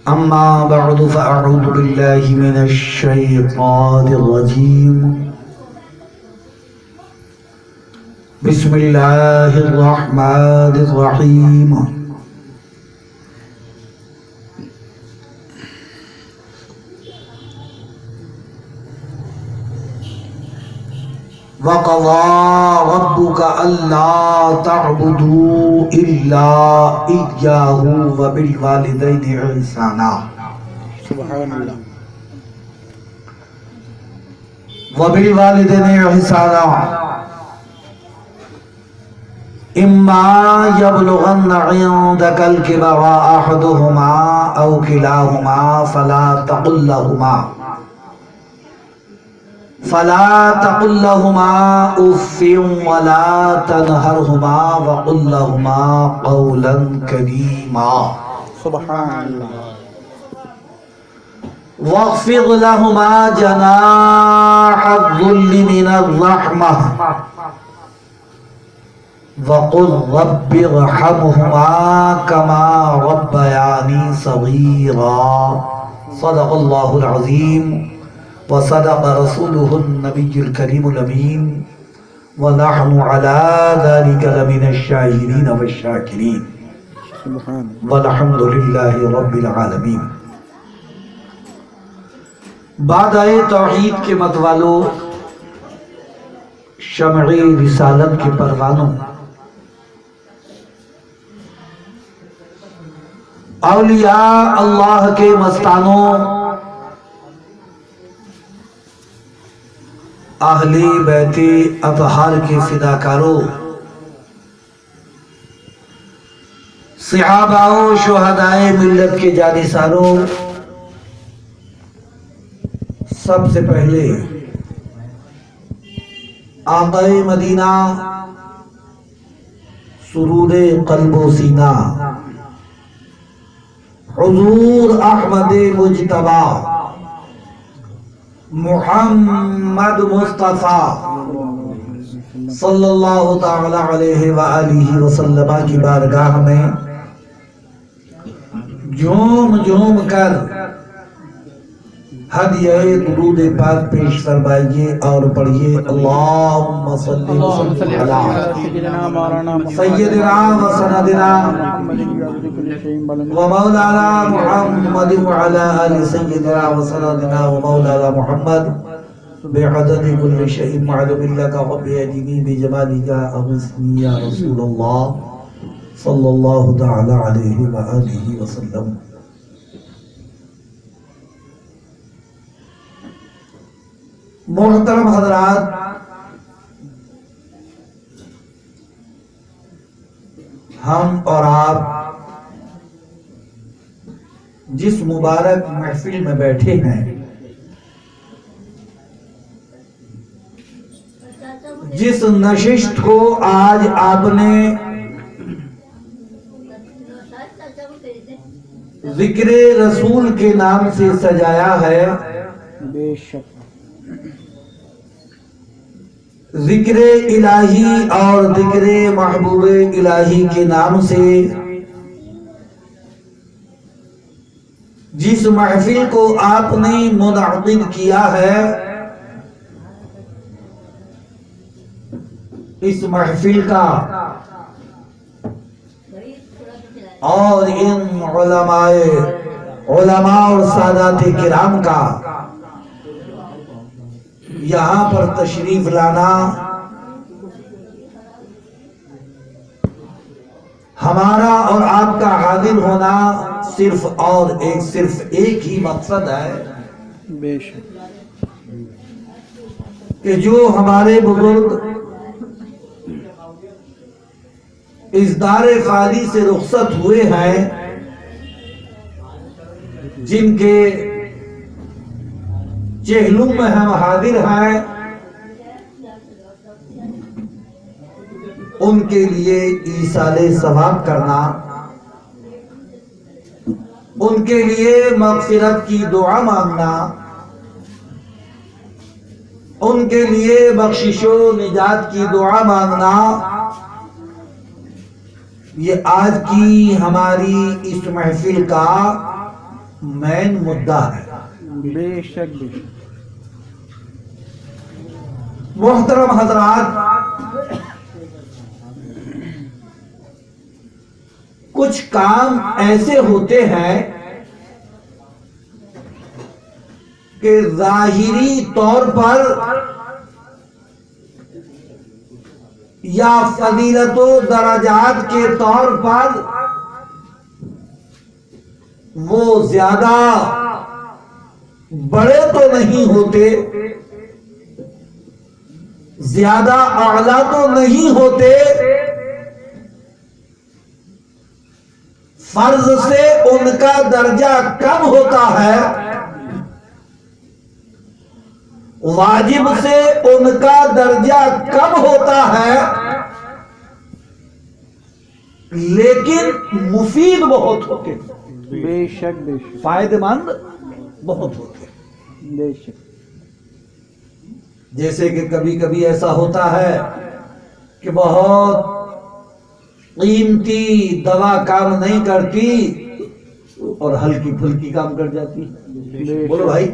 أما بعد فأعوذ بالله من الشيطان الرجيم بسم الله الرحمن الرحيم وَقَضَى رَبُّكَ أَلَّا تَعْبُدُوا إِلَّا إِيَّاهُ وَبِالْوَالِدَيْنِ إِحْسَانًا سبحان اللہ. وَبِالْوَالِدَيْنِ إِحْسَانًا إِمَّا يَبْلُغَنَّ عِندَكَ الْكِبَرَ أَحَدُهُمَا أَوْ كِلَاهُمَا فلا تقل لهما اف ولا تنهرهما وقل لهما قولا كريما سبحان اللہ. واخفض لهما جناح الذل من الرحمة وقل رب ارحمهما كما ربياني صغيرا صدق الله العظيم وصدق رسوله النبي الكريم الأمين ونحن على ذلك لمن الشاهدين والشاكرين سبحان اللہ. والحمد لله رب العالمين. بعد آئے توحید کے متوالو، شمع رسالت کے پروانوں، اولیاء اللہ کے مستانوں، اہل بیت اطہار کے فداکاروں، صحابہ و شہدائے ملت کے جانثاروں، سب سے پہلے آقا مدینہ سرور قلب و سینہ حضور احمد مجتبی محمد مصطفیٰ صلی اللہ تعالی علیہ وآلہ وسلم کی بارگاہ میں جھوم جھوم کر ہدیہ درود پاک پیش فرمائیے اور پڑھیے اللہم صلی وسلم علی سیدنا و سندنا و مولانا محمد وعلی آل سیدنا و سندنا و مولانا محمد بعدد کل شیء معلوم لک رب عجیبی بجمالک اغثنی یا رسول اللہ صلی اللہ تعالی علیہ وآلہ وسلم. محترم حضرات، ہم اور آپ جس مبارک محفل میں بیٹھے ہیں، جس نشست کو آج آپ نے ذکر رسول کے نام سے سجایا ہے، بے شک ذکر الہی اور ذکر محبوب الہی کے نام سے جس محفل کو آپ نے منعقد کیا ہے، اس محفل کا اور ان علماء اور سادات کرام کا یہاں پر تشریف لانا ہمارا اور آپ کا حاضر ہونا صرف ایک ہی مقصد ہے بے شک کہ جو ہمارے بزرگ اس دار فانی سے رخصت ہوئے ہیں، جن کے چہلوں میں ہم حاضر ہیں، ان کے لیے ایصال ثواب کرنا، ان کے لیے مغفرت کی دعا مانگنا، ان کے لیے بخشش و نجات کی دعا مانگنا، یہ آج کی ہماری اس محفل کا مین مدعا ہے. بے شک بے شک. محترم حضرات، کچھ کام ایسے ہوتے ہیں کہ ظاہری طور پر یا فضیلت و درجات کے طور پر وہ زیادہ بڑے تو نہیں ہوتے، زیادہ اعلیٰ تو نہیں ہوتے، فرض سے ان کا درجہ کم ہوتا ہے، واجب سے ان کا درجہ کم ہوتا ہے، لیکن مفید بہت ہوتے، بے شک بے شک. فائدہ مند بہت ہوتے. بے شک. جیسے کہ کبھی کبھی ایسا ہوتا ہے کہ بہت قیمتی دوا کام نہیں کرتی اور ہلکی پھلکی کام کر جاتی. بولو بھائی.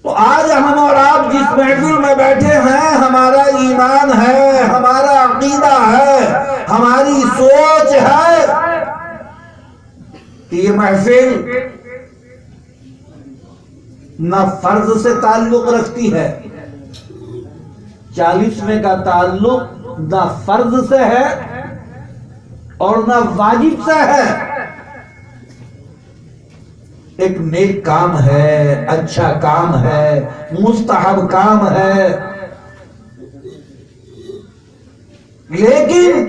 تو آج ہم اور آپ جس محفل میں بیٹھے ہیں، ہمارا ایمان ہے، ہمارا عقیدہ ہے، ہماری سوچ ہے کہ یہ محفل نہ فرض سے تعلق رکھتی ہے، 40ویں کا تعلق نہ فرض سے ہے اور نہ واجب سے ہے. ایک نیک کام ہے، اچھا کام ہے، مستحب کام ہے، لیکن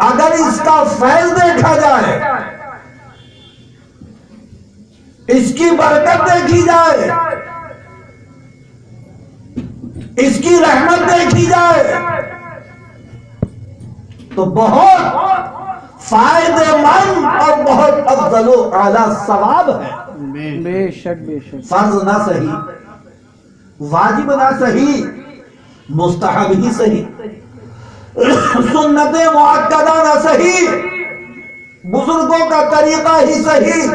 اگر اس کا فیض دیکھا جائے، اس کی برکت دیکھی جائے، اس کی رحمت دیکھی جائے تو بہت فائدہ مند اور بہت افضل و اعلیٰ ثواب ہے. بے شک بے شک. فرض نہ صحیح، واجب نہ صحیح، مستحب ہی صحیح، سنت مؤکدہ نہ صحیح، بزرگوں کا طریقہ ہی صحیح،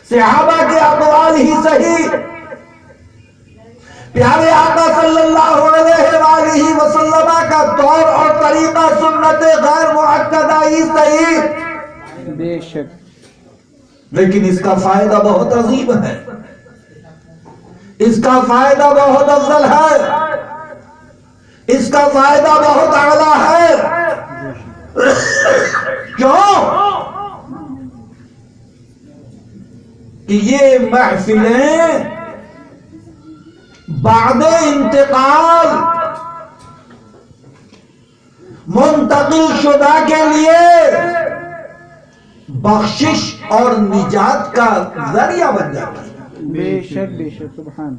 صحابہ کے اقوال ہی صحیح، پیارے آقا صلی اللہ علیہ وآلہ وسلم کا طور اور طریقہ سنت غیر مؤکدہ ہی صحیح. بے شک. لیکن اس کا فائدہ بہت عظیم ہے، اس کا فائدہ بہت افضل ہے، اس کا فائدہ بہت اعلیٰ ہے. کیوں؟ کہ یہ محفلیں بعد انتقال منتقل شدہ کے لیے بخشش اور نجات کا ذریعہ بن جاتی ہے. بے شک بے شک. سبحان.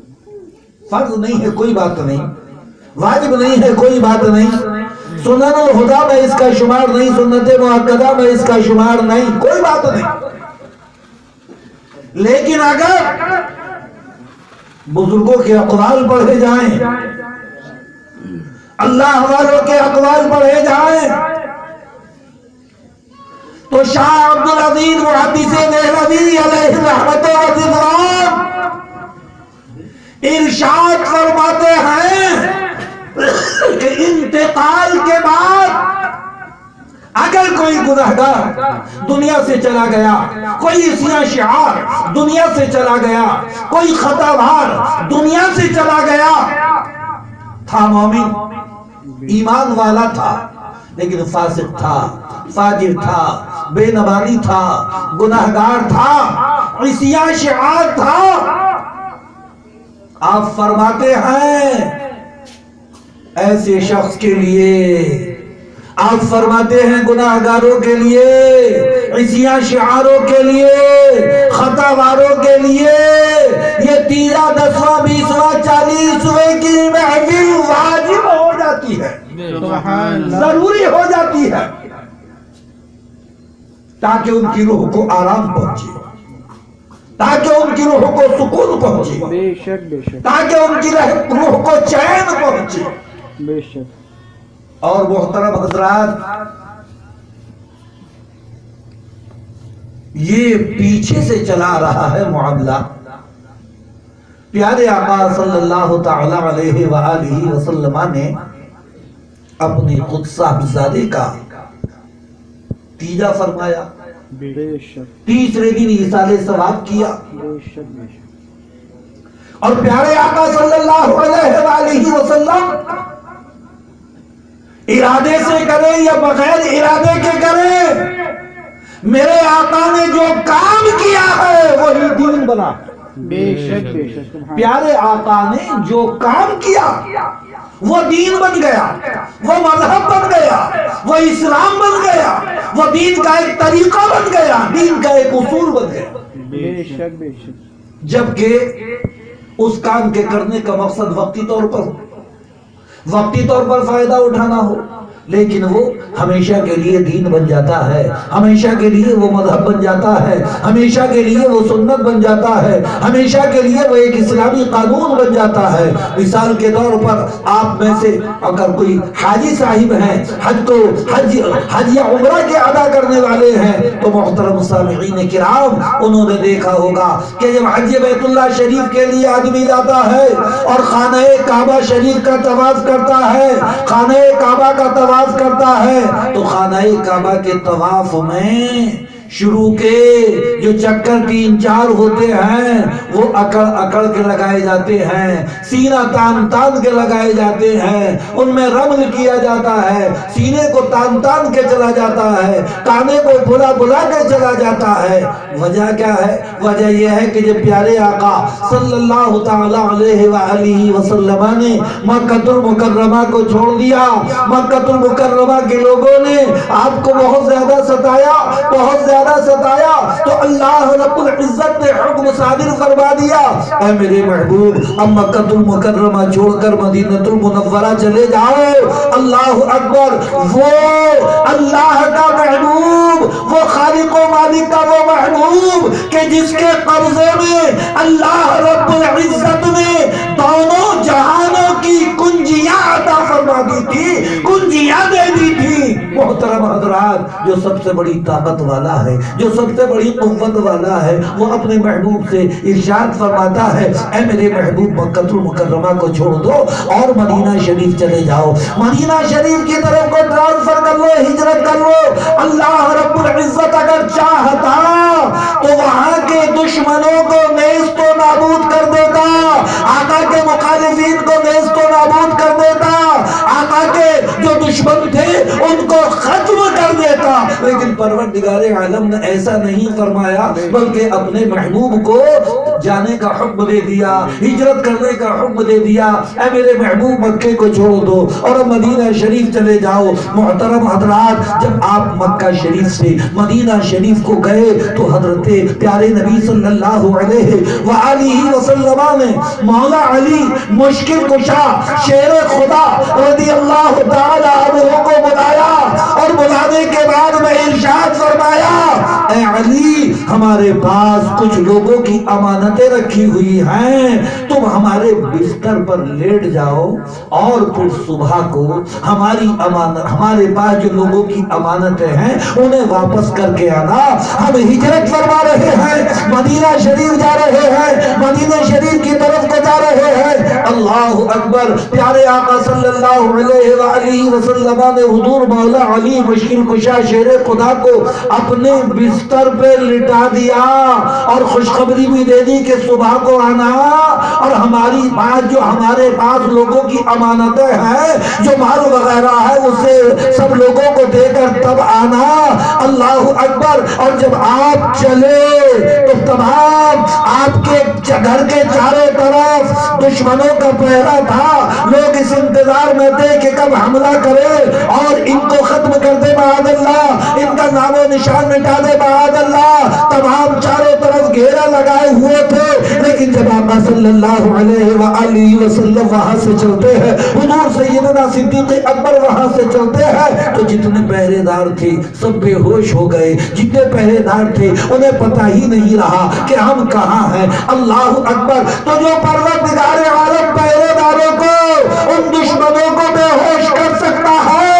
فرض نہیں ہے کوئی بات نہیں، واجب نہیں ہے کوئی بات نہیں، سنن الہدیٰ میں اس کا شمار نہیں، سنت مؤکدہ میں اس کا شمار نہیں، کوئی بات نہیں. لیکن اگر بزرگوں کے اقوال پڑھے جائیں، اللہ والوں کے اقوال پڑھے جائیں، تو شاہ عبدالعزیز محدث دہلوی علیہ رحمت و رضوان ارشاد فرماتے ہیں کہ انتقال کے بعد اگر کوئی گنہگار دنیا سے چلا گیا، کوئی اسیاں شعار دنیا سے چلا گیا، کوئی خطا بار دنیا سے چلا گیا، تھا مومن، ایمان والا تھا، لیکن فاسق تھا، فاجر تھا، بے نمازی تھا، گنہگار تھا، اسیاں شعار تھا، آپ فرماتے ہیں ایسے شخص کے لیے، آپ فرماتے ہیں گناہگاروں کے لیے، عصیاں شعاروں کے لیے، خطا واروں کے لیے یہ 13، 10واں، 20واں، 40ویں کی محفل واجب ہو جاتی ہے، ضروری ہو جاتی ہے، تاکہ ان کی روح کو آرام پہنچے، تاکہ ان کی روح کو سکون پہنچے، بے شک بے شک. تاکہ ان کی روح کو چین پہنچے. بے شک. اور محترم حضرات، یہ پیچھے سے چلا رہا ہے معاملہ۔ پیارے آقا صلی اللہ تعالی علیہ وآلہ وسلم نے اپنی خود صاحبزادے کا تیجا فرمایا، بے شک تیسرے دن ایصال ثواب کیا، بے شک بے شک اور پیارے آقا صلی اللہ علیہ وآلہ وسلم ارادے سے کرے یا بغیر ارادے کے کرے، میرے آقا نے جو کام کیا ہے وہی دین بنا۔ بے شک بے شک سبحان پیارے آقا نے جو کام کیا وہ دین بن گیا، وہ مذہب بن گیا، وہ اسلام بن گیا، وہ دین کا ایک طریقہ بن گیا، دین کا ایک اصول بن گیا۔ بے شک بے شک جبکہ اس کام کے کرنے کا مقصد وقتی طور پر ہو، وقتی طور پر فائدہ اٹھانا ہو، لیکن وہ ہمیشہ کے لیے دین بن جاتا ہے، ہمیشہ کے لیے وہ مذہب بن جاتا ہے، ہمیشہ کے لیے وہ سنت بن جاتا ہے، ہمیشہ کے لیے وہ ایک اسلامی قانون بن جاتا ہے۔ مثال کے طور پر آپ میں سے اگر کوئی حاجی صاحب ہیں، حج یا عمرہ کے ادا کرنے والے ہیں، تو محترم سامعین کرام انہوں نے دیکھا ہوگا کہ جب حج بیت اللہ شریف کے لیے آدمی جاتا ہے اور خانہ کعبہ شریف کا طواف کرتا ہے، خانہ کعبہ کا طواف کرتا ہے، تو خانہ کعبہ کے طواف میں شروع کے جو چکر 3-4 ہوتے ہیں وہ اکڑ اکڑ کے لگائے جاتے ہیں، سینہ تان تان کے لگائے جاتے ہیں، ان میں رمل کیا جاتا ہے، سینے کو تان تان کے چلا جاتا ہے، کانے کو بلا بلا کے چلا جاتا ہے۔ وجہ کیا ہے؟ وجہ یہ ہے کہ جب پیارے آقا صلی اللہ تعالی علیہ وآلہ وسلم نے مکہ المکرمہ کو چھوڑ دیا، مکہ المکرمہ کے لوگوں نے آپ کو بہت زیادہ ستایا، بہت زیادہ ستایا، تو اللہ رب العزت نے حکم صادر فرما دیا، اے میرے محبوب اب مکہ المکرمہ چھوڑ کر مدینہ المنورہ چلے جاؤ۔ اللہ اکبر، وہ اللہ کا محبوب، وہ خالق و مالک کا وہ محبوب کہ جس کے قبضے میں اللہ رب العزت نے دونوں جہانوں کی کنجیاں عطا فرما دی تھی، کنجیاں دے دی تھی۔ محترم حضرات، جو سب سے بڑی طاقت والا ہے، جو سب سے بڑی قوت والا ہے، وہ اپنے محبوب سے ارشاد فرماتا ہے، اے میرے محبوب مکہ المکرمہ کو چھوڑ دو اور مدینہ شریف چلے جاؤ، مدینہ شریف کی طرف کو ٹرانسفر کر لو، ہجرت کر لو۔ اللہ رب العزت اگر چاہتا تو وہاں کے دشمنوں کو نیست و نابود کر دیتا، آقا کے مخالفین کو نیست و نابود کر دیتا، آقا کے جو دشمن تھے ان کو ختم کر دیتا، لیکن پروردگار عالم نے ایسا نہیں فرمایا، بلکہ اپنے محبوب کو جانے کا حکم دے دیا، ہجرت کرنے کا حکم دے دیا، اے میرے محبوب مکے کو چھوڑ دو اور مدینہ شریف چلے جاؤ۔ محترم حضرات، جب آپ مکہ شریف سے مدینہ شریف کو گئے تو حضرت پیارے نبی صلی اللہ علیہ وآلہ وسلم نے مولا علی مشکل کشا شیر خدا رضی اللہ تعالی عنہ کو بلایا، اور بلانے کے بعد میں ارشاد فرمایا، اے علی ہمارے پاس کچھ لوگوں کی امانتیں رکھی ہوئی ہیں، تم ہمارے بستر پر لیٹ جاؤ اور پھر صبح کو ہمارے پاس جو لوگوں کی امانتیں ہیں انہیں واپس کر کے آنا۔ ہم ہجرت فرما رہے ہیں، مدینہ شریف جا رہے ہیں، مدینہ شریف کی طرف کو جا رہے ہیں۔ اللہ اکبر، پیارے آقا صلی اللہ علیہ وآلہ وسلم نے حضور مولا علی مشکل کشا شیر خدا کو اپنے بستر پہ لٹا دیا اور خوشخبری بھی دے دی کہ صبح کو آنا، اور ہماری بات جو ہمارے پاس لوگوں کی امانتیں ہیں، جو مال وغیرہ ہے، اسے سب لوگوں کو دے کر تب آنا۔ اللہ اکبر، اور جب آپ چلے تو تمام آپ کے گھر کے چاروں طرف دشمنوں کا پہرا تھا، لوگ اس انتظار میں تھے کہ کب حملہ کرے اور ان کو ختم کر دے معاذ اللہ، ان کا نام و نشان مٹا دے معاذ اللہ۔ تمام چاروں طرف گھیرا لگائے ہوئے تھے، لیکن جب آقا صلی اللہ علیہ وآلہ وسلم وہاں سے چلتے ہیں، حضور سیدنا صدیق اکبر وہاں سے چلتے ہیں، تو جتنے پہرے دار تھے سب بے ہوش ہو گئے، جتنے پہرے دار تھے انہیں پتہ ہی نہیں رہا کہ ہم کہاں ہیں۔ اللہ اکبر، تو جو پروردگار عالم پہرے داروں کو، ان دشمنوں کو بے ہوش کر سکتا ہے،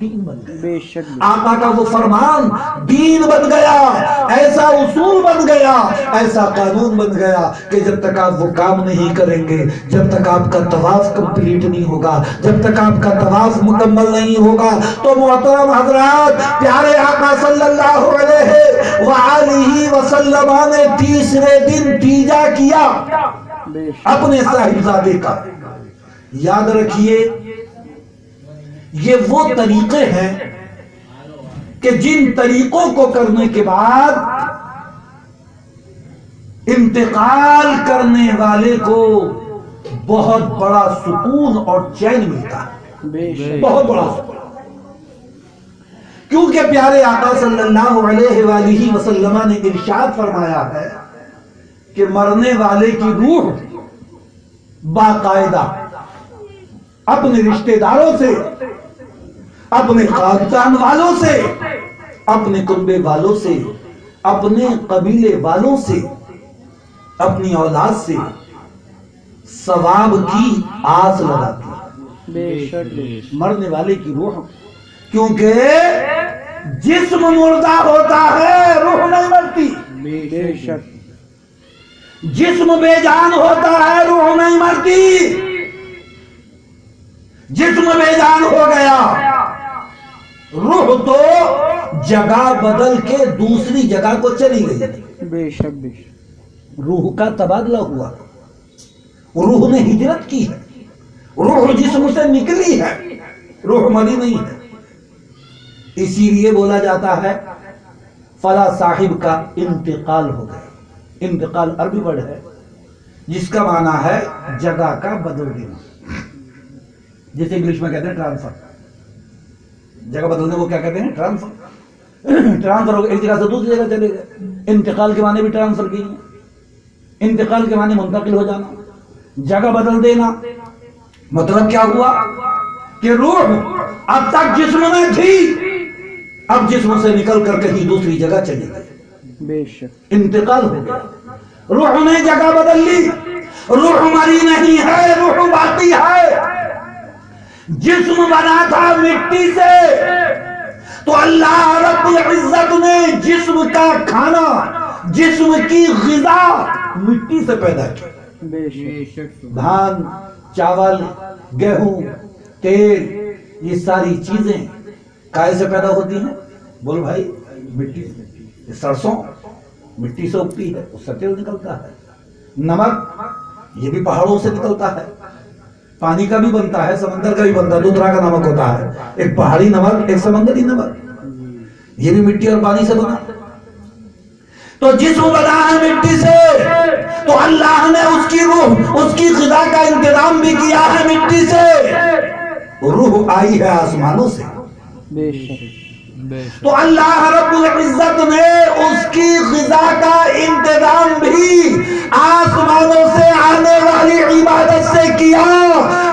دین بن گیا. بے شک آقا کا وہ فرمان دین بن گیا, ایسا اصول بن گیا, ایسا قانون بن گیا کہ جب تک آپ وہ کام نہیں کریں گے, جب تک آپ کا طواف کمپلیٹ نہیں ہوگا, جب تک آپ کا طواف مکمل نہیں ہوگا, تو محترم حضرات پیارے آقا صلی اللہ علیہ وآلہ وسلم نے تیسرے دن تیجا کیا بے شک اپنے صاحبزادے کا. یاد رکھیے یہ وہ طریقے ہیں کہ جن طریقوں کو کرنے کے بعد انتقال کرنے والے کو بہت بڑا سکون اور چین ملتا ہے, بے شک بہت بڑا سکون. کیونکہ پیارے آقا صلی اللہ علیہ وآلہ وسلم نے ارشاد فرمایا ہے کہ مرنے والے کی روح باقاعدہ اپنے رشتہ داروں سے, اپنے خاندان والوں سے, اپنے کنبے والوں سے, اپنے قبیلے والوں سے, اپنی اولاد سے ثواب کی آس لگاتی ہے. بے شک مرنے والے کی روح, کیونکہ جسم مردہ ہوتا ہے, روح نہیں مرتی. بے شک جسم بے جان ہوتا ہے, روح نہیں مرتی. جسم بے جان ہو گیا, روح تو جگہ بدل کے دوسری جگہ کو چلی گئی. بے شک بے شک روح کا تبادلہ ہوا, روح نے ہجرت کی ہے, روح جسم سے نکلی ہے, روح مری نہیں ہے. اسی لیے بولا جاتا ہے فلاں صاحب کا انتقال ہو گیا. انتقال عربی ورڈ ہے جس کا معنی ہے جگہ کا بدل دینا, جسے انگلش میں کہتے ہیں ٹرانسفر. جگہ بدلنے کو کیا کہتے ہیں؟ ٹرانسفر. ٹرانسفر ہو گیا, ایک جگہ سے دوسری جگہ چلے گئے. انتقال کے معنی بھی ٹرانسفر کی ہیں. انتقال کے معنی منتقل ہو جانا, جگہ بدل دینا. مطلب کیا ہوا کہ روح اب تک جسم میں تھی, اب جسم سے نکل کر کہیں دوسری جگہ چلی گئی. بے شک انتقال ہو گیا, روح نے جگہ بدل لی. روح مری نہیں ہے, روح باقی ہے. جسم بنا تھا مٹی سے, تو اللہ رب العزت نے جسم کا کھانا, جسم کی غذا مٹی سے پیدا کی. بے شک دھان, چاول, گیہوں, تیل, یہ ساری چیزیں کائے سے پیدا ہوتی ہیں؟ بول بھائی, مٹی سے. یہ سرسوں مٹی سے اگتی ہے, اس سے تیل نکلتا ہے. نمک یہ بھی پہاڑوں سے نکلتا ہے. پانی کا بھی بنتا ہے, سمندر کا بھی بنتا ہے, دو طرح کا نمک ہوتا ہے, ایک پہاڑی نمک, ایک سمندری نمک. یہ بھی مٹی اور پانی سے بنا. تو جسم بنا ہے مٹی سے, تو اللہ نے اس کی روح, اس کی غذا کا انتظام بھی کیا ہے مٹی سے. روح آئی ہے آسمانوں سے. بے شک تو اللہ رب العزت نے اس کی غذا کا انتظام بھی آسمانوں سے آنے والی عبادت سے کیا.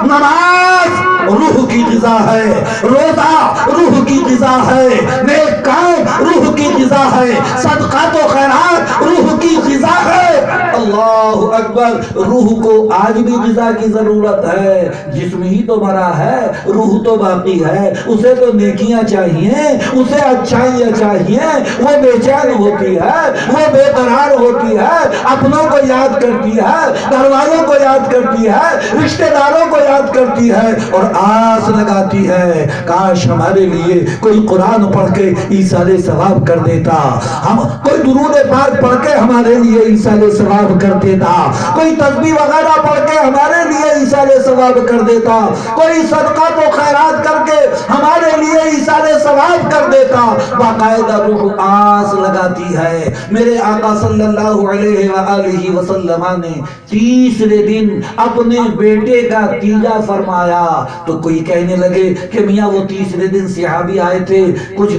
نماز روح کی غذا ہے, روزہ روح کی غذا ہے, نیک کام روح کی غذا ہے, صدقات و خیرات روح کی غذا ہے. اللہ اکبر. روح کو آج بھی غذا کی ضرورت ہے. جسم ہی تو مرا ہے, روح تو باقی ہے. اسے تو نیکیاں چاہیے, اسے اچھائیاں چاہیے. وہ بے چین ہوتی ہے, وہ بے قرار ہوتی ہے, اپنوں کو یاد کرتی ہے, گھر والوں کو یاد کرتی ہے, رشتہ داروں کو یاد کرتی ہے, اور آس لگاتی ہے کاش ہمارے لیے کوئی قرآن پڑھ کے ایصال ثواب کر دیتا, ہم کوئی درود پاک پڑھ کے ہمارے لیے ایصال ثواب کر دیتا, کوئی تسبیح وغیرہ پڑھ کے ہمارے لیے ایصال ثواب کر دیتا, کوئی صدقات و خیرات کر کے ہمارے لیے ایصال ثواب کر دیتا. باقاعدہ روح آس لگاتی ہے. میرے آقا صلی اللہ علیہ وآلہ وسلم نے تیسرے دن اپنے بیٹے کا تیجا فرمایا. تو کوئی کہنے لگے کہ میاں وہ تیسرے دن صحابی آئے تھے, کچھ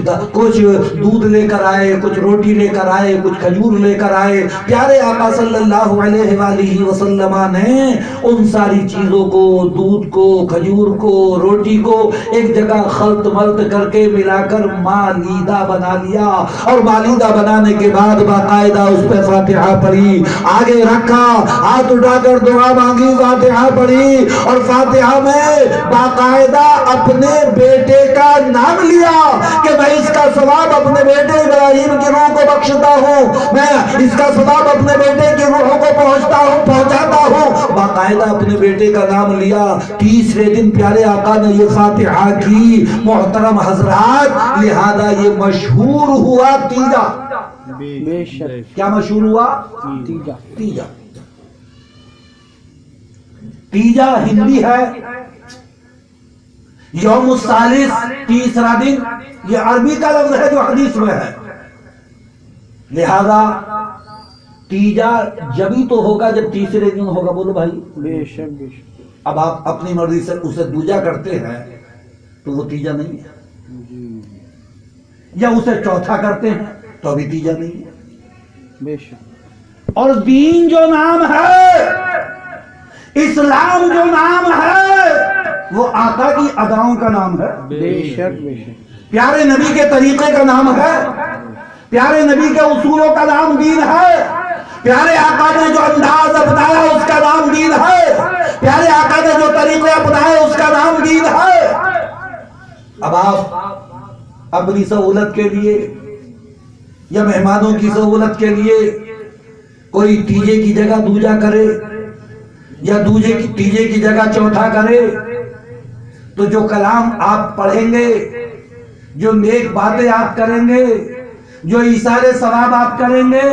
دودھ لے کر آئے, کچھ روٹی لے کر آئے, کچھ کھجور لے کر آئے. پیارے آقا صلی اللہ علیہ وآلہ وسلم نے ہیں ان ساری چیزوں کو، دودھ کو، کھجور کو، روٹی کو ایک جگہ خلط ملط کر کے ملا کر مالیدہ بنا لیا، اور مالیدہ بنانے کے بعد باقاعدہ اس پہ فاتحہ پڑھی، آگے رکھا، ہاتھ اٹھا کر دعا مانگی، فاتحہ پڑھی، اور فاتحہ میں باقاعدہ اپنے بیٹے کا نام لیا کہ میں اس کا ثواب اپنے بیٹے ابراہیم کی روح کو بخشتا ہوں، میں اس کا ثواب اپنے بیٹے کی روح کو پہنچاتا ہوں، باقاعدہ اپنے بیٹے کا نام لیا۔ تیسرے دن پیارے آقا نے یہ فاتحہ کی۔ محترم حضرات، لہذا یہ مشہور ہوا تیجا۔ بے شک کیا مشہور ہوا؟ تیجا تیجا۔ تیجا ہندی ہے، یوم الثالث، تیسرا دن، یہ عربی کا لفظ ہے جو حدیث میں ہے، لہذا تیجا جبھی تو ہوگا جب تیسرے دن ہوگا۔ بولو بھائی۔ بے شک بے شک اب آپ اپنی مرضی سے اسے دوجا کرتے ہیں تو وہ تیجا نہیں ہے، یا اسے چوتھا کرتے ہیں تو ابھی تیجا نہیں ہے۔ بے شک اور دین جو نام ہے، اسلام جو نام ہے، وہ آقا کی اداؤں کا نام ہے، بے شک بے شک پیارے نبی کے طریقے کا نام ہے، پیارے نبی کے اصولوں کا نام دین ہے، پیارے آقا نے جو انداز اپنایا اس کا نام دین ہے، پیارے آقا نے جو طریقے اپنائے اس کا نام دین ہے۔ اب آپ اپنی سہولت کے لیے یا مہمانوں کی سہولت کے لیے کوئی تیجے کی جگہ دوجا کرے یا تیجے کی جگہ چوتھا کرے تو جو کلام آپ پڑھیں گے، جو نیک باتیں آپ کریں گے، جو ایثار ثواب آپ کریں گے،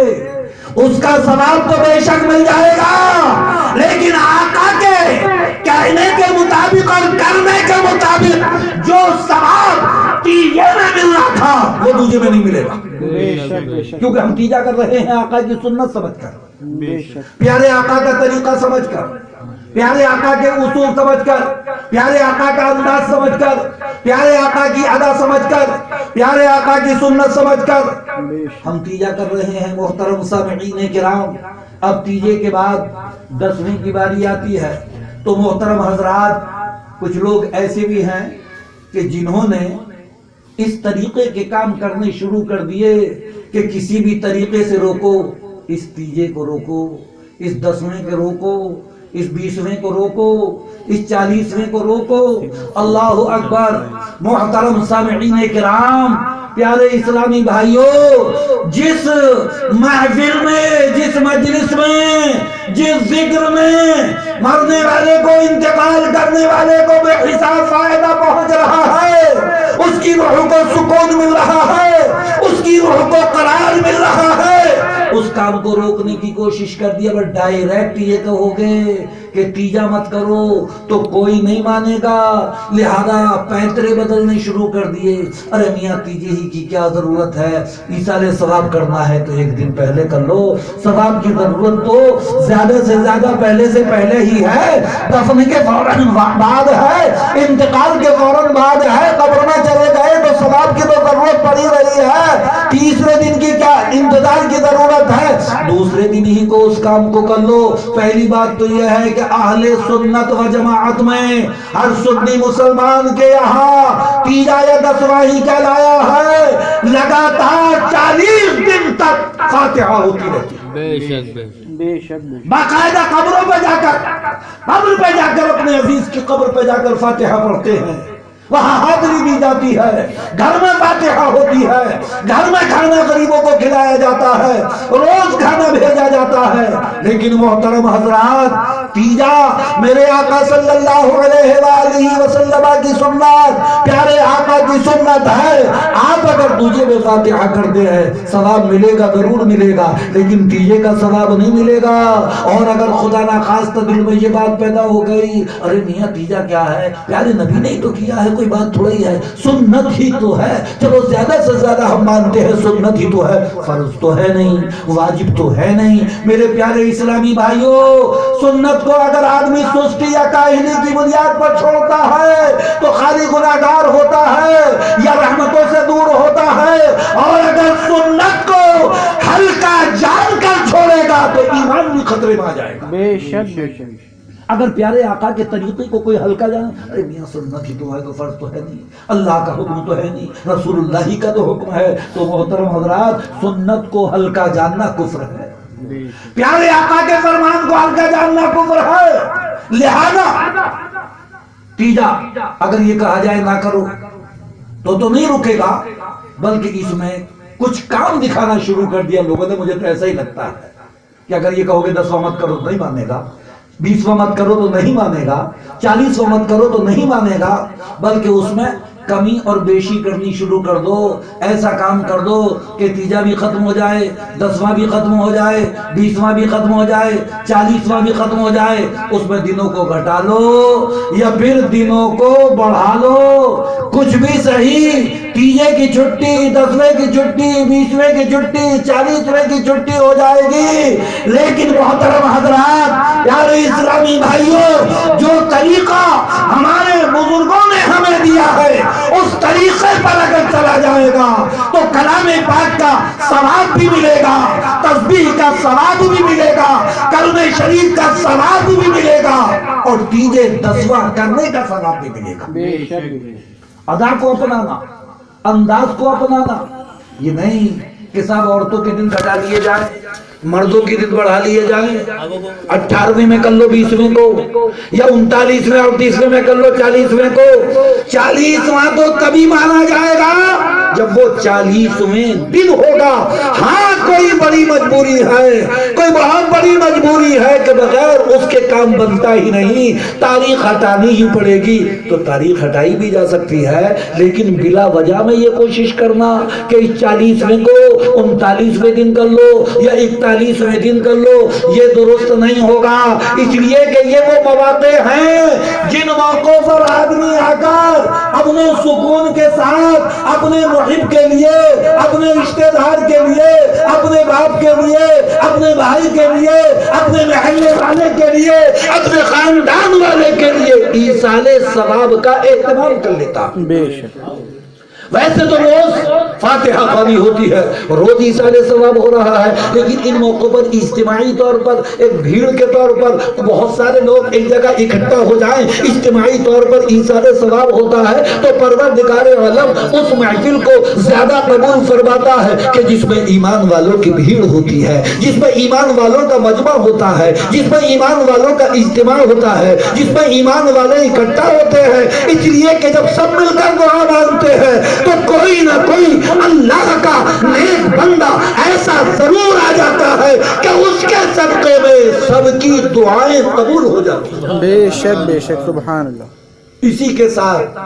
اس کا ثواب تو بے شک مل جائے گا، لیکن آقا کے کہنے کے مطابق اور کرنے کے مطابق جو ثواب تیجے میں مل رہا تھا وہ دوجے میں نہیں ملے گا، بے شک بے شک کیونکہ ہم تیجا کر رہے ہیں آقا کی سنت سمجھ کر، بے شک پیارے آقا کا طریقہ سمجھ کر، پیارے آقا کے اصول سمجھ کر، پیارے آقا کا انداز سمجھ کر، پیارے آقا کی ادا سمجھ کر، پیارے آقا کی سنت سمجھ کر ہم تیجا کر رہے ہیں۔ محترم سامعین کرام، اب تیجے کے بعد 10ویں کی باری آتی ہے تو محترم حضرات، کچھ لوگ ایسے بھی ہیں کہ جنہوں نے اس طریقے کے کام کرنے شروع کر دیے کہ کسی بھی طریقے سے روکو، اس تیجے کو روکو، اس 10ویں کو روکو، اس 20ویں کو روکو، اس 40ویں کو روکو۔ اللہ اکبر۔ محترم سامعین کرام، پیارے اسلامی بھائیوں، جس محفل میں، جس مجلس میں، جس ذکر میں مرنے والے کو، انتقال کرنے والے کو بے حساب فائدہ پہنچ رہا ہے، اس کی روح کو سکون مل رہا ہے، اس کی روح کو قرار مل رہا ہے، اس کام کو روکنے کی کوشش کر دیا۔ بس ڈائریکٹ یہ کہو گے کہ تیجا مت کرو تو کوئی نہیں مانے گا، لہذا پینترے بدلنے شروع کر دیے۔ ارے میاں تیجے ہی کی کیا ضرورت ہے، ایثار ثواب کرنا ہے تو ایک دن پہلے کر لو، ثواب کی ضرورت تو زیادہ سے زیادہ پہلے سے پہلے ہی ہے، دفن کے فوراً بعد ہے، انتقال کے فوراً بعد ہے، قبر میں چلے گئے تو ثواب کی تو ضرورت پڑی رہی ہے، تیسرے دن کی کیا انتظار کی ضرورت ہے، دوسرے دن ہی کو اس کام کو کر لو۔ پہلی بات تو یہ ہے کہ اہل سنت و جماعت میں ہر سنی مسلمان کے یہاں تیجا یا 10واں ہی کہلایا ہے، لگاتار 40 دن تک فاتحہ ہوتی رہتی ہے، بے شک بے شک باقاعدہ قبروں پہ جا کر اپنے عزیز کی قبر پہ جا کر فاتحہ پڑھتے ہیں، وہاں حاضری دی جاتی ہے، گھر میں فاتحہ ہوتی ہے، گھر میں کھانا غریبوں کو کھلایا جاتا ہے، روز کھانا بھیجا جاتا ہے۔ لیکن محترم حضرات، تیجا میرے آقا صلی اللہ علیہ وآلہ وسلم کی سنت، پیارے آقا کی سنت ہے۔ آپ اگر دوجے میں فاتحہ کرتے ہیں ثواب ملے گا، ضرور ملے گا، لیکن تیجے کا ثواب نہیں ملے گا۔ اور اگر خدا نخواستہ دل میں یہ بات پیدا ہو گئی، ارے میاں تیجا کیا ہے، پیارے نبی نے تو کیا ہے، کوئی بات تھوڑی ہے، سنت ہی تو ہے، چلو زیادہ سے زیادہ ہم مانتے ہیں سنت ہی تو ہے، فرض تو ہے نہیں، واجب تو ہے نہیں۔ میرے پیارے اسلامی بھائیوں، سنت کو اگر آدمی سستی یا کاہلی کی بنیاد پر چھوڑتا ہے تو خالی گناہگار ہوتا ہے یا رحمتوں سے دور ہوتا ہے، اور اگر سنت کو ہلکا جان کر چھوڑے گا تو ایمان بھی خطرے میں آ جائے گا۔ بے شک بے شک اگر پیارے آقا کے طریقے کو کوئی ہلکا جانے، ارے میاں سنت ہی تو ہے، تو فرض تو ہے نہیں، اللہ کا حکم تو ہے نہیں، رسول اللہ ہی کا تو حکم ہے، تو محترم حضرات سنت کو ہلکا جاننا کفر ہے، پیارے آقا کے فرمان کو ہلکا جاننا کفر ہے۔ لہذا تیجا اگر یہ کہا جائے نہ کرو تو نہیں رکے گا، بلکہ اس میں کچھ کام دکھانا شروع کر دیا لوگوں نے۔ مجھے تو ایسا ہی لگتا ہے کہ اگر یہ کہو گے 10واں مت کرو تو نہیں مانے گا، 20واں مت کرو تو نہیں مانے گا، 40واں مت کرو تو نہیں مانے گا، بلکہ اس میں کمی اور بیشی کرنی شروع کر دو، ایسا کام کر دو کہ تیجا بھی ختم ہو جائے، 10واں بھی ختم ہو جائے، 20واں بھی ختم ہو جائے، 40واں بھی ختم ہو جائے، اس میں دنوں کو گھٹا لو یا پھر دنوں کو بڑھا لو، کچھ بھی صحیح، تیجے کی چھٹی، 10ویں کی چھٹی، 20ویں کی چھٹی، 40ویں کی چھٹی ہو جائے گی، لیکن محترم حضرات، پیارے اسلامی بھائیوں، جو طریقہ ہمارے بزرگوں نے ہمیں دیا ہے اس طریقے پر اگر چلا جائے گا تو کلام پاک کا ثواب بھی ملے گا، تسبیح کا ثواب بھی ملے گا، کلمہ شریف کا ثواب بھی ملے گا، اور تیجے 10واں کرنے کا ثواب بھی ملے گا۔ بے شک ادا کو اپنانا، انداز کو اپنانا، یہ نہیں کہ صاحب عورتوں کے دن گھٹا لیے جائیں، مردوں کے دن بڑھا لیے جائیں، 18ویں میں کر لو 20ویں کو، یا 39ویں اور 30ویں میں کر لو 40ویں کو۔ 40واں تو تبھی مانا جائے گا جب وہ 40ویں دن ہوگا۔ ہاں کوئی بڑی مجبوری ہے، کوئی بہت بڑی مجبوری ہے کہ بغیر اس کے کام بنتا ہی نہیں، تاریخ ہٹانی ہی پڑے گی، تو تاریخ ہٹائی بھی جا سکتی ہے، لیکن بلا وجہ میں یہ کوشش کرنا کہ 40ویں کو 39ویں دن کر لو یا 41ویں دن کر لو، یہ درست نہیں ہوگا، اس لیے کہ یہ وہ مواقع ہیں جن موقعوں پر آدمی آ کر اپنے سکون کے ساتھ اپنے محب کے لیے، اپنے رشتہ دار کے لیے، اپنے باپ کے لیے، اپنے بھائی کے لیے، اپنے محلے والے کے لیے، اپنے خاندان والے کے لیے ایصال ثواب کا اہتمام کر لیتا۔ بے شک ویسے تو روز فاتحہ خوانی ہوتی ہے، روز ایصال ثواب ہو رہا ہے، لیکن ان موقعوں پر اجتماعی طور پر ایک بھیڑ کے طور پر بہت سارے لوگ ایک جگہ اکٹھا ہو جائیں، اجتماعی طور پر ایصال ثواب ہوتا ہے، تو پروردگار عالم اس محفل کو زیادہ قبول فرماتا ہے کہ جس میں ایمان والوں کی بھیڑ ہوتی ہے، جس میں ایمان والوں کا مجمع ہوتا ہے، جس میں ایمان والوں کا اجتماع ہوتا ہے، جس میں ایمان والے اکٹھا ہوتے ہیں۔ اس لیے کہ جب سب مل کر دعا مانگتے ہیں تو کوئی نہ کوئی اللہ کا نیک بندہ ایسا ضرور آ جاتا ہے کہ اس کے صدقے میں سب کی دعائیں قبول ہو جاتی ہیں۔ بے شک سبحان اللہ۔ اسی کے ساتھ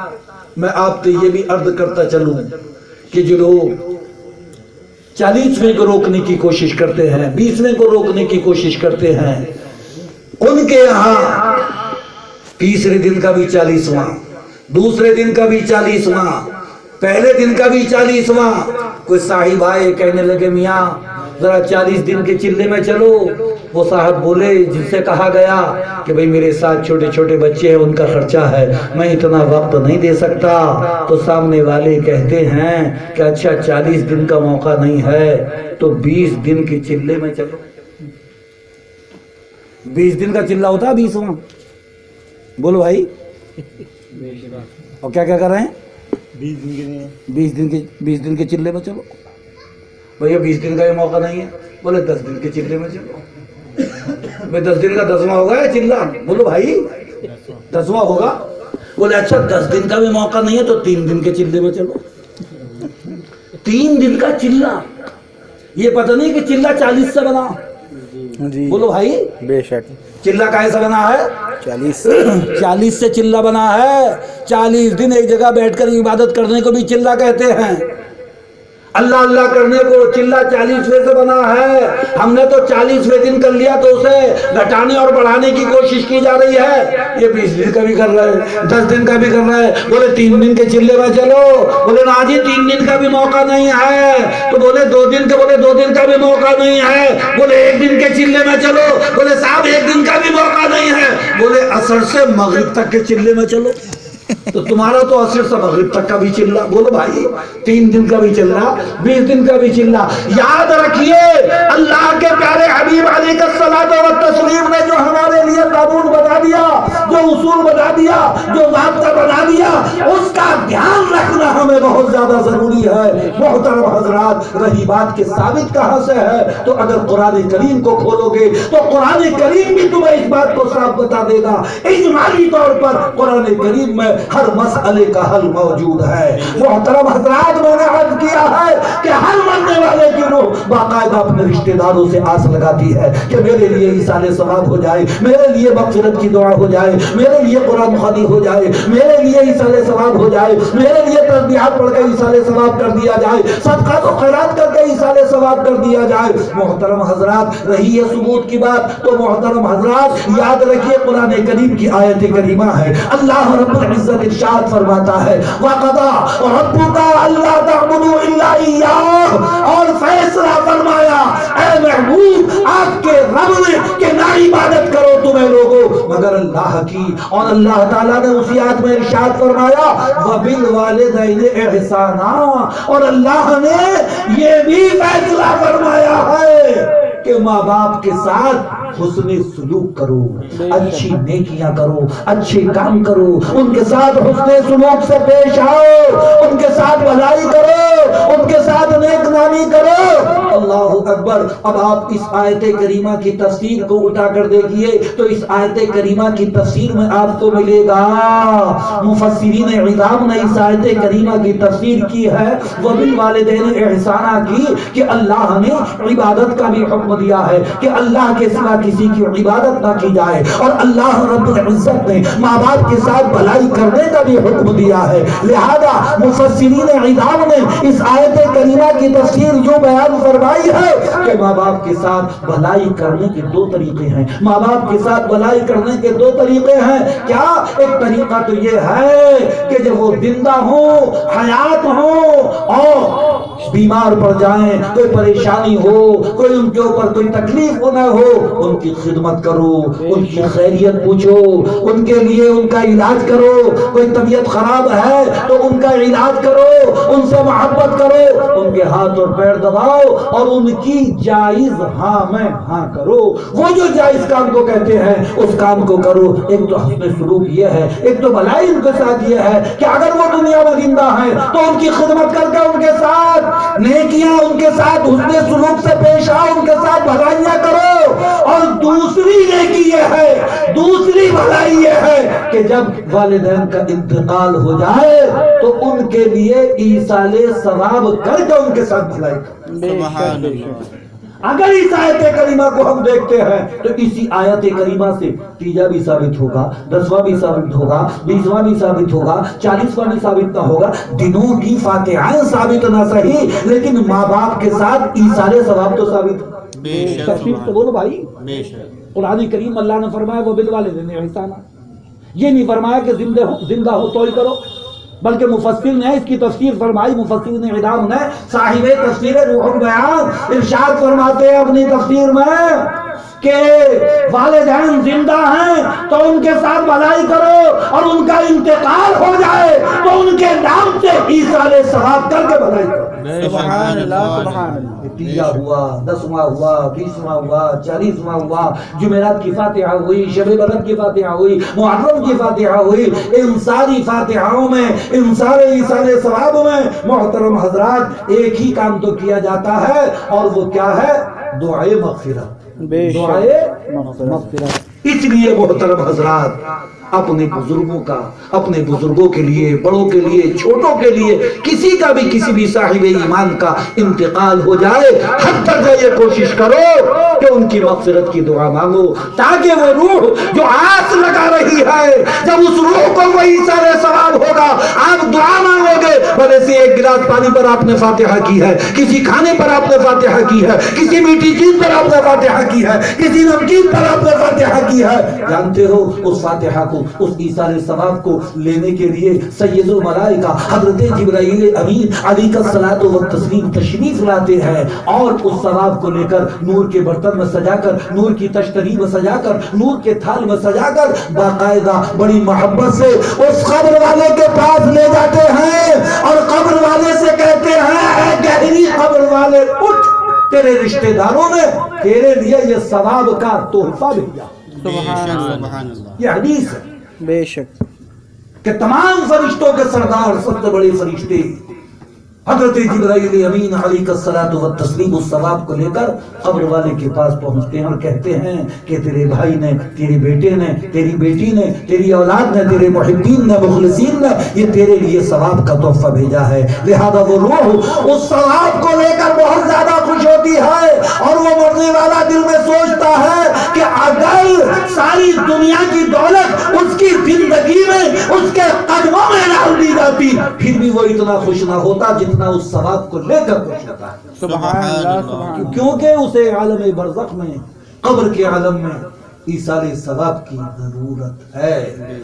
میں آپ سے یہ بھی عرض کرتا چلوں کہ جو لوگ 40ویں کو روکنے کی کوشش کرتے ہیں، 20ویں کو روکنے کی کوشش کرتے ہیں، ان کے یہاں تیسرے دن کا بھی 40واں، دوسرے دن کا بھی 40واں، پہلے دن کا بھی 40واں۔ کوئی صاحب آئے کہنے لگے میاں ذرا 40 دن کے چلے میں چلو، وہ صاحب بولے جن سے کہا گیا کہ بھئی میرے ساتھ چھوٹے چھوٹے بچے ہیں، ان کا خرچہ ہے، میں اتنا وقت نہیں دے سکتا، تو سامنے والے کہتے ہیں کہ اچھا 40 دن کا موقع نہیں ہے تو 20 دن کے چلے میں چلو۔ 20 دن کا چلہ ہوتا ہے 20واں، بولو بھائی، اور کیا کیا کر رہے ہیں؟ 20 دن کے چلے میں چلو۔ بھیا 20 دن کا یہ موقع نہیں ہے، بولے 10 دن کے چلے میں چلو۔ میں 10 دن کا 10واں ہوگا یا چلہ؟ بولو بھائی 10واں ہوگا۔ بولے اچھا 10 دن کا بھی موقع نہیں ہے تو 3 دن کے چلے میں چلو۔ 3 دن کا چلہ، یہ پتہ نہیں کہ چلہ 40 سے بنا، بولو بھائی بے شک چلہ کیسا بنا ہے؟ 40 سے چلہ بنا ہے۔ 40 دن ایک جگہ بیٹھ کر عبادت کرنے کو بھی چلہ کہتے ہیں، اللہ اللہ کرنے کو چلہ 40ویں سے بنا ہے۔ ہم نے تو 40ویں دن کر لیا تو اسے گھٹانے اور بڑھانے کی کوشش کی جا رہی ہے۔ یہ 20 دن کا بھی کر رہے ہیں، 10 دن کا بھی کر رہے ہیں۔ بولے 3 دن کے چلے میں چلو، بولے نا جی 3 دن کا بھی موقع نہیں ہے، تو بولے 2 دن کے، بولے 2 دن کا بھی موقع نہیں ہے، بولے 1 دن کے چلے میں چلو، بولے صاحب 1 دن کا بھی موقع نہیں ہے، بولے عصر سے مغرب تک کے چلے میں چلو۔ تو تمہارا تو عصر سے مغرب تک کا بھی چلنا، بولو بھائی 3 دن کا بھی چلنا، 20 دن کا بھی چلنا۔ یاد رکھیے اللہ کے پیارے حبیب علیہ الصلوۃ والتسلیم نے جو ہمارے لیے قانون بتا دیا، جو اصول بتا دیا، جو ضابطہ بنا دیا، اس کا دھیان رکھنا ہمیں بہت زیادہ ضروری ہے۔ محترم حضرات، رہی بات کہ ثابت کہاں سے ہے، تو اگر قرآن کریم کو کھولو گے تو قرآن کریم بھی تمہیں اس بات کو صاف بتا دے گا۔ اجمالی طور پر قرآن کریم میں ہر مسئلے کا حل موجود ہے۔ محترم حضرات، میں نے عرض کیا ہے کہ ہر مرنے والے کی روح باقاعدہ اپنے رشتہ داروں سے آس لگاتی ہے کہ میرے لیے ایصال ثواب ہو جائے، میرے لیے مغفرت کی دعا ہو جائے، میرے لیے قرآن خوانی ہو جائے، میرے لیے ایصال ثواب ہو جائے، میرے لیے تسبیحات پڑھ کے ایصال ثواب کر دیا جائے، صدقات و خیرات کر کے ایصال ثواب کر دیا جائے۔ محترم حضرات، رہی ہے ثبوت کی بات تو محترم حضرات یاد رکھیے قرآن کریم کی آیت کریمہ ہے۔ اللہ رب العزت ارشاد فرماتا ہے وَقَضَىٰ رَبُّكَ أَلَّا تَعْبُدُوا إِلَّا إِيَّاهُ، اور فیصلہ فرمایا اے محبوب آپ کے رب نے کہ نہ عبادت کرو تمہیں لوگوں مگر اللہ کی، اور اللہ تعالیٰ نے اسی آیت میں ارشاد فرمایا وَبِالْوَالِدَيْنِ إِحْسَانًا، اور اللہ نے یہ بھی فیصلہ فرمایا ہے کہ ماں باپ کے ساتھ حسن سلوک کرو، اچھی نیکیاں کرو، اچھے کام کرو، ان کے ساتھ حسن سلوک سے پیش آؤ، ان کے ساتھ بھلائی کرو، ان کے ساتھ نیک نامی کرو۔ اللہ اکبر۔ اب آپ اس آیت کریمہ کی تفسیر کو اٹھا کر دیکھیے تو اس آیت کریمہ کی تفسیر میں آپ کو ملے گا مفسرین عظام نے اس آیت کریمہ کی تفسیر کی ہے وبالوالدین احسانہ کی کہ اللہ نے عبادت کا بھی حکم دیا ہے کہ اللہ کے سوا کسی کی عبادت نہ کی جائے، اور اللہ رب العزت نے ماں باپ کے ساتھ بھلائی کرنے کا بھی حکم دیا ہے۔ لہذا مفسرین عظام نے اس آیت کریمہ کی تفسیر جو بیان فرمائی ہے کہ ماں باپ کے ساتھ بھلائی کرنے کے 2 طریقے ہیں۔ ماں باپ کے ساتھ بھلائی کرنے کے 2 طریقے ہیں۔ کیا؟ ایک طریقہ تو یہ ہے کہ جب وہ زندہ ہوں، حیات ہوں اور بیمار پڑ جائیں، کوئی پریشانی ہو، کوئی ان کے اوپر کوئی تکلیف نہ ہو، ان کی خدمت کرو، ان کی خیریت پوچھو، ان کے لیے ان کا علاج کرو، کوئی طبیعت خراب ہے تو ان کا علاج کرو، ان سے محبت کرو، ان کے ہاتھ اور پیر دباؤ اور ان کی جائز ہاں میں ہاں کرو۔ وہ جو جائز کام کو کہتے ہیں اس کام کو کرو۔ ایک تو حسن سلوک یہ ہے، ایک تو بھلائی ان کے ساتھ یہ ہے کہ اگر وہ دنیا میں زندہ ہیں تو ان کی خدمت کر کے ان کے ساتھ نیکیاں، ان کے ساتھ حسن سلوک سے پیش آؤ، ان کے ساتھ بھلائیاں کرو۔ اور دوسری نیکی یہ ہے، دوسری بھلائی یہ ہے کہ جب والدین کا انتقال ہو جائے تو ان کے لیے ایصال ثواب کر کے ان کے ساتھ بھلائی کرو۔ سبحان اللہ۔ اگر اس آیت کریمہ کو ہم دیکھتے ہیں تو اسی آیت کریمہ سے تیجا بھی ثابت ہوگا، 10واں بھی ثابت ہوگا، 20واں بھی ثابت ہوگا، 40واں بھی ثابت نہ ہوگا، دنوں کی فاتحہ ثابت نہ صحیح لیکن ماں باپ کے ساتھ ایصال ثواب تو ثابت ہوگا۔ تفسیر تو بولو بھائی۔ قرآن کریم اللہ نے فرمایا وہ بالوالدین احسانا، یہ نہیں فرمایا کہ زندہ ہو تو ہی کرو، بلکہ مفسر نے اس کی تفسیر فرمائی، مفسرین اعلام نے صاحب تفسیر روح البیان ارشاد فرماتے ہیں اپنی تفسیر میں کہ والدین زندہ ہیں تو ان کے ساتھ بھلائی کرو، اور ان کا انتقال ہو جائے تو ان کے نام سے ایصال ثواب کر کے بھلائی کرو۔ سبحان اللہ، سبحان اللہ۔ تیجا ہوا، 10واں ہوا، 20واں ہوا، 40واں ہوا، جمعرات کی فاتحہ ہوئی، شب برات کی فاتحہ ہوئی، محرم کی فاتحہ ہوئی، ان ساری فاتحاؤں میں، ان سارے ایصال ثواب میں محترم حضرات ایک ہی کام تو کیا جاتا ہے، اور وہ کیا ہے؟ دعائے مغفرت، دعائے مغفرت۔ اس لیے محترم حضرات اپنے بزرگوں کا، اپنے بزرگوں کے لیے، بڑوں کے لیے، چھوٹوں کے لیے، کسی کا بھی کسی بھی صاحب ایمان کا انتقال ہو جائے حد تک یہ کوشش کرو کہ ان کی مغفرت کی دعا مانگو، تاکہ وہ روح جو آس لگا رہی ہے جب اس روح کو وہی سارے ثواب ہوگا، آپ دعا مانگو گے بھلے سے ایک گلاس پانی پر آپ نے فاتحہ کی ہے، کسی کھانے پر آپ نے فاتحہ کی ہے، کسی میٹھی چیز پر آپ نے فاتحہ کی ہے، کسی نمکین پر آپ نے فاتحہ کی ہے، جانتے ہو اس فاتحہ کو کو اس ایصال ثواب کو لینے کے لیے سید الملائکہ حضرت جبرائیل امین علیہ الصلوۃ والتسلیم تشریف لاتے ہیں اور اس ثواب کو لے کر نور کے برتن میں سجا کر، نور کی تشتری میں سجا کر، نور کے تھال میں سجا کر باقاعدہ بڑی محبت سے اس قبر والے کے پاس لے جاتے ہیں اور قبر والے سے کہتے ہیں اے گہری قبر والے اٹھ، تیرے رشتہ داروں نے تیرے لیے یہ ثواب کا تحفہ بھیجا۔ سبحان اللہ، سبحان اللہ۔ یہ حدیث ہے بے شک، کہ تمام فرشتوں کے سردار، سب سے بڑے فرشتے حضرت جبرائیل امین علیہ الصلوۃ والتسلیم اس ثواب کو لے کر قبر والے کے پاس پہنچتے ہیں اور کہتے ہیں کہ تیرے بھائی نے، تیرے بیٹے نے، تیری بیٹی نے، تیری اولاد نے، تیرے محبین نے، مخلصین نے یہ تیرے لیے ثواب کا تحفہ بھیجا ہے، لہذا وہ روح اس ثواب کو لے کر بہت زیادہ خوش ہوتی ہے اور وہ مرنے والا دل میں سوچتا ہے کہ اگر ساری دنیا کی دولت اس کی زندگی میں اس کے قدموں میں ڈال دی جاتی پھر بھی وہ اتنا خوش نہ ہوتا جتنا اس ثواب کو لے کر خوش ہوتا ہے، سبحان اللہ، سبحان اللہ۔ کیونکہ اسے عالم برزخ میں، قبر کے عالم میں ایصال ثواب کی ضرورت ہے۔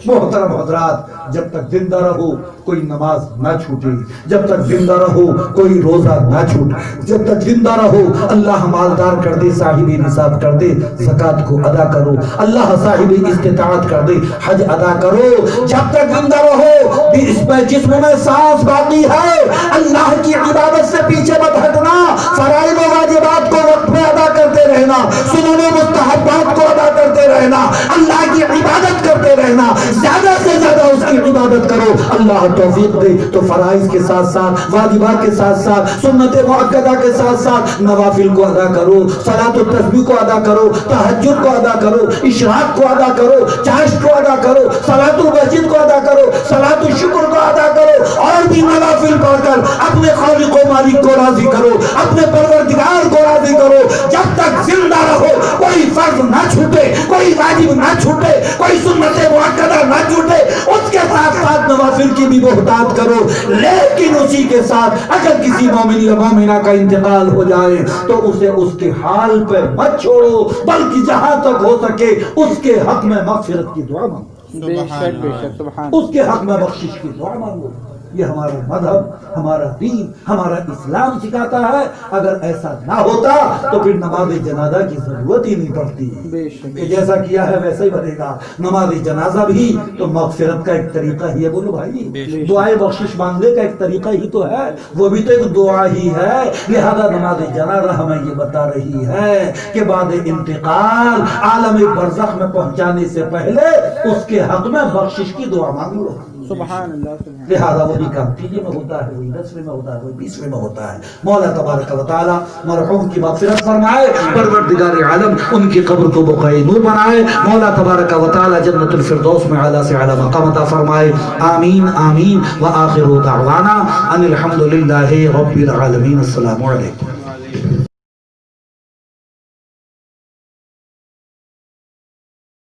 محترم حضرات، جب تک زندہ رہو کوئی نماز نہ چھوٹے، جب تک زندہ رہو کوئی روزہ نہ چھوٹے، جب تک زندہ رہو اللہ مالدار کر دے، صاحب نصاب کر دے، زکوٰۃ کو ادا کرو، اللہ صاحب استطاعت کر دے، حج ادا کرو، جب تک زندہ رہو اس پہ جسم میں سانس باقی ہے اللہ کی عبادت سے پیچھے مت ہٹنا، فرائض و واجبات کو وقت پہ ادا کرتے رہنا، سنن و مستحبات کو ادا کرتے رہنا، اللہ کی عبادت کرتے رہنا، زیادہ سے زیادہ اس کی عبادت کرو، اللہ توفیق دے تو فرائض کے ساتھ ساتھ، واجبات کے ساتھ ساتھ، سنت مؤکدہ کے ساتھ ساتھ نوافل کو ادا کرو، صلاۃ التسبیح کو ادا کرو، تہجد کو ادا کرو، اشراق کو ادا کرو، چاشت کو ادا کرو، صلاۃ المسجد کو ادا کرو، صلاۃ الشکر کو ادا کرو، اور بھی نوافل پڑھ کر اپنے خالق و مالک کو راضی کرو، اپنے پروردگار کو راضی کرو، جب تک زندہ رہو کوئی فرض نہ چھوٹے، کوئی واجب نہ چھوٹے، کوئی سنت مؤکدہ نہ چھوٹے، اس کے ساتھ ساتھ نوافل کی بھی محتاط کرو، لیکن اسی کے ساتھ اگر کسی مومن یا مومنہ کا انتقال ہو جائے تو اسے اس کے حال پہ مت چھوڑو، بلکہ جہاں تک ہو سکے اس کے حق میں مغفرت کی دعا مانگو، بے شک، بے شک، سبحان اس کے حق میں بخشش کی دعا مانگو۔ یہ ہمارا مذہب، ہمارا دین، ہمارا اسلام سکھاتا ہے۔ اگر ایسا نہ ہوتا تو پھر نماز جنازہ کی ضرورت ہی نہیں پڑتی، بے شک، کہ جیسا کیا ہے ویسا ہی بنے گا۔ نماز جنازہ بھی تو مغفرت کا ایک طریقہ ہی ہے، بولو بھائی، دعائے بخشش مانگنے کا ایک طریقہ ہی تو ہے، وہ بھی تو ایک دعا ہی ہے۔ لہذا نماز جنازہ ہمیں یہ بتا رہی ہے کہ بعد انتقال عالم برزخ میں پہنچانے سے پہلے اس کے حق میں بخشش کی دعا مانگ لو۔ سبحان اللہ، سبحان اللہ۔ لہذا وہی کام 3 میں ہوتا ہے، وہی 10 میں ہوتا ہے، وہی 20 میں ہوتا ہے۔ مولا تبارک و تعالی مرحوم کی مغفرت فرمائے، پروردگار عالم ان کی قبر کو بقائے نور بنائے، مولا تبارک و تعالی جنت الفردوس میں اعلیٰ سے اعلیٰ مقام عطا فرمائے، آمین آمین۔ وآخر دعوانا ان الحمد للہ رب العالمین۔ السلام علیکم۔